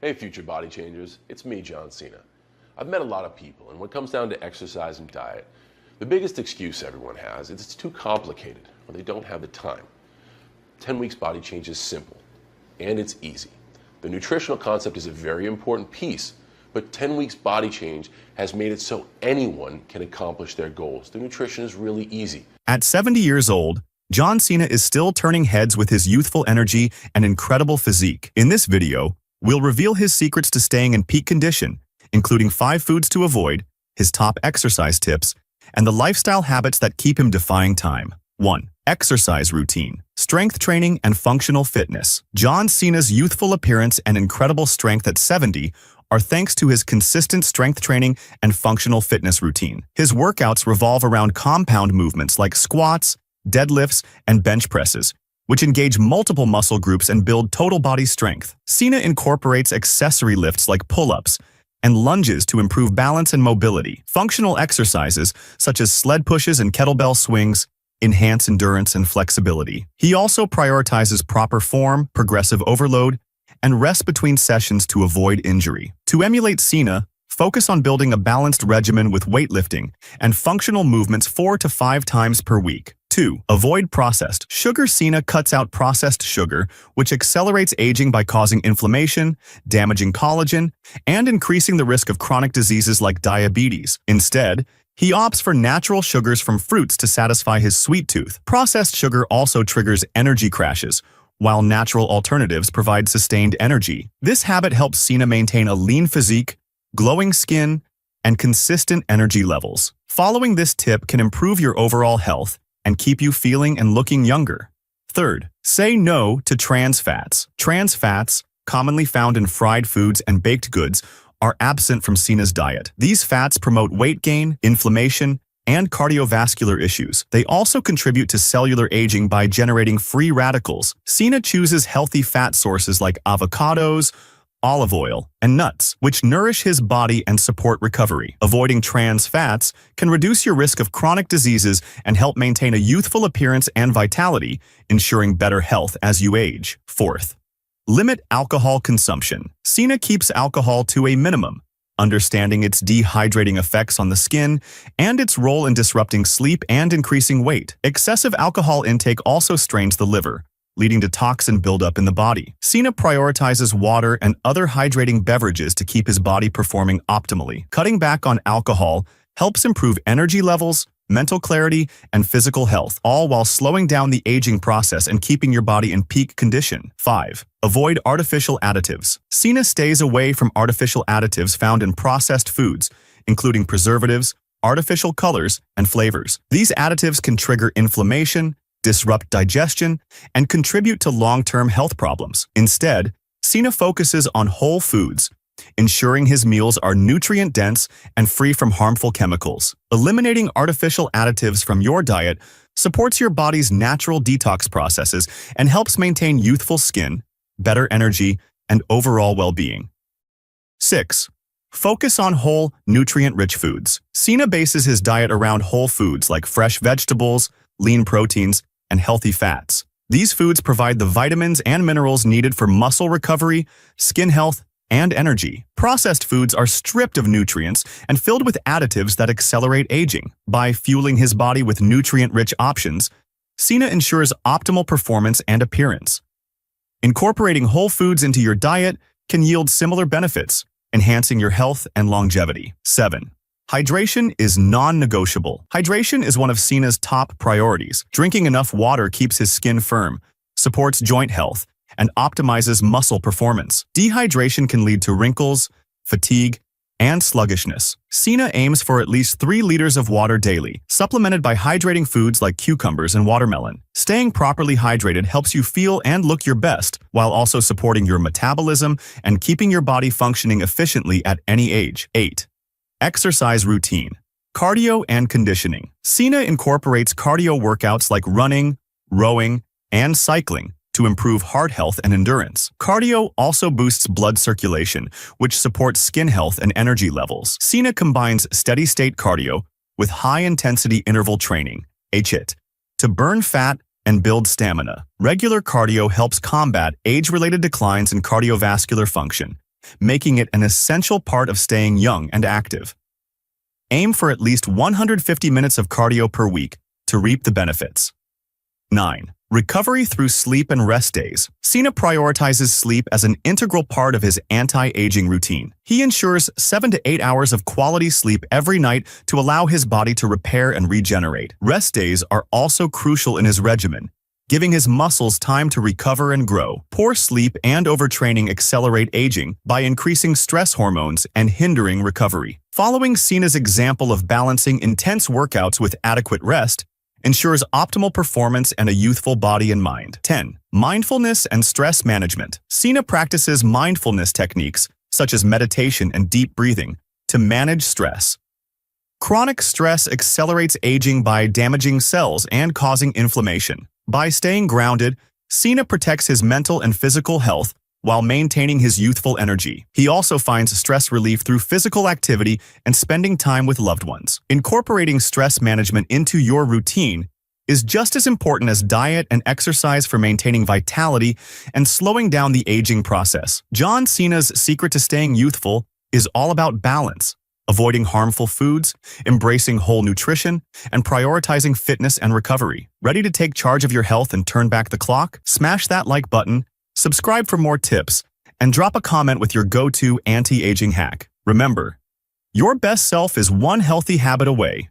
Hey future body changers, it's me, John Cena. I've met a lot of people, and when it comes down to exercise and diet, the biggest excuse everyone has is it's too complicated or they don't have the time. 10 weeks body change is simple, and it's easy. The nutritional concept is a very important piece, but 10 weeks body change has made it so anyone can accomplish their goals. The nutrition is really easy. At 70 years old, John Cena is still turning heads with his youthful energy and incredible physique. In this video, we'll reveal his secrets to staying in peak condition, including 5 foods to avoid, his top exercise tips, and the lifestyle habits that keep him defying time. 1. Exercise routine, strength training, and functional fitness. John Cena's youthful appearance and incredible strength at 70 are thanks to his consistent strength training and functional fitness routine. His workouts revolve around compound movements like squats, deadlifts, and bench presses, which engage multiple muscle groups and build total body strength. Cena incorporates accessory lifts like pull-ups and lunges to improve balance and mobility. Functional exercises, such as sled pushes and kettlebell swings, enhance endurance and flexibility. He also prioritizes proper form, progressive overload, and rest between sessions to avoid injury. To emulate Cena, focus on building a balanced regimen with weightlifting and functional movements 4 to 5 times per week. 2. Avoid processed sugar. Cena cuts out processed sugar, which accelerates aging by causing inflammation, damaging collagen, and increasing the risk of chronic diseases like diabetes. Instead, he opts for natural sugars from fruits to satisfy his sweet tooth. Processed sugar also triggers energy crashes, while natural alternatives provide sustained energy. This habit helps Cena maintain a lean physique, glowing skin, and consistent energy levels. Following this tip can improve your overall health and keep you feeling and looking younger. 3rd, say no to trans fats. Trans fats, commonly found in fried foods and baked goods, are absent from Cena's diet. These fats promote weight gain, inflammation, and cardiovascular issues. They also contribute to cellular aging by generating free radicals. Cena chooses healthy fat sources like avocados, olive oil, and nuts, which nourish his body and support recovery. Avoiding trans fats can reduce your risk of chronic diseases and help maintain a youthful appearance and vitality, ensuring better health as you age. 4th, limit alcohol consumption. Cena keeps alcohol to a minimum, understanding its dehydrating effects on the skin and its role in disrupting sleep and increasing weight. Excessive alcohol intake also strains the liver, leading to toxin buildup in the body. Cena prioritizes water and other hydrating beverages to keep his body performing optimally. Cutting back on alcohol helps improve energy levels, mental clarity, and physical health, all while slowing down the aging process and keeping your body in peak condition. 5. Avoid artificial additives. Cena stays away from artificial additives found in processed foods, including preservatives, artificial colors, and flavors. These additives can trigger inflammation, disrupt digestion, and contribute to long-term health problems. Instead, Cena focuses on whole foods, ensuring his meals are nutrient-dense and free from harmful chemicals. Eliminating artificial additives from your diet supports your body's natural detox processes and helps maintain youthful skin, better energy, and overall well-being. 6. Focus on whole, nutrient-rich foods. Cena bases his diet around whole foods like fresh vegetables, lean proteins, and healthy fats. These foods provide the vitamins and minerals needed for muscle recovery, skin health, and energy. Processed foods are stripped of nutrients and filled with additives that accelerate aging. By fueling his body with nutrient-rich options, Cena ensures optimal performance and appearance. Incorporating whole foods into your diet can yield similar benefits, enhancing your health and longevity. 7. Hydration is non-negotiable. Hydration is one of Cena's top priorities. Drinking enough water keeps his skin firm, supports joint health, and optimizes muscle performance. Dehydration can lead to wrinkles, fatigue, and sluggishness. Cena aims for at least 3 liters of water daily, supplemented by hydrating foods like cucumbers and watermelon. Staying properly hydrated helps you feel and look your best, while also supporting your metabolism and keeping your body functioning efficiently at any age. 8. Exercise routine, cardio and conditioning. Cena incorporates cardio workouts like running, rowing, and cycling to improve heart health and endurance. Cardio also boosts blood circulation, which supports skin health and energy levels. Cena combines steady-state cardio with high-intensity interval training, HIIT, to burn fat and build stamina. Regular cardio helps combat age-related declines in cardiovascular function, making it an essential part of staying young and active. Aim for at least 150 minutes of cardio per week to reap the benefits. 9. Recovery through sleep and rest days. Cena prioritizes sleep as an integral part of his anti-aging routine. He ensures 7 to 8 hours of quality sleep every night to allow his body to repair and regenerate. Rest days are also crucial in his regimen, giving his muscles time to recover and grow. Poor sleep and overtraining accelerate aging by increasing stress hormones and hindering recovery. Following Cena's example of balancing intense workouts with adequate rest ensures optimal performance and a youthful body and mind. 10. Mindfulness and stress management. Cena practices mindfulness techniques, such as meditation and deep breathing, to manage stress. Chronic stress accelerates aging by damaging cells and causing inflammation. By staying grounded, Cena protects his mental and physical health while maintaining his youthful energy. He also finds stress relief through physical activity and spending time with loved ones. Incorporating stress management into your routine is just as important as diet and exercise for maintaining vitality and slowing down the aging process. John Cena's secret to staying youthful is all about balance, avoiding harmful foods, embracing whole nutrition, and prioritizing fitness and recovery. Ready to take charge of your health and turn back the clock? Smash that like button, subscribe for more tips, and drop a comment with your go-to anti-aging hack. Remember, your best self is one healthy habit away.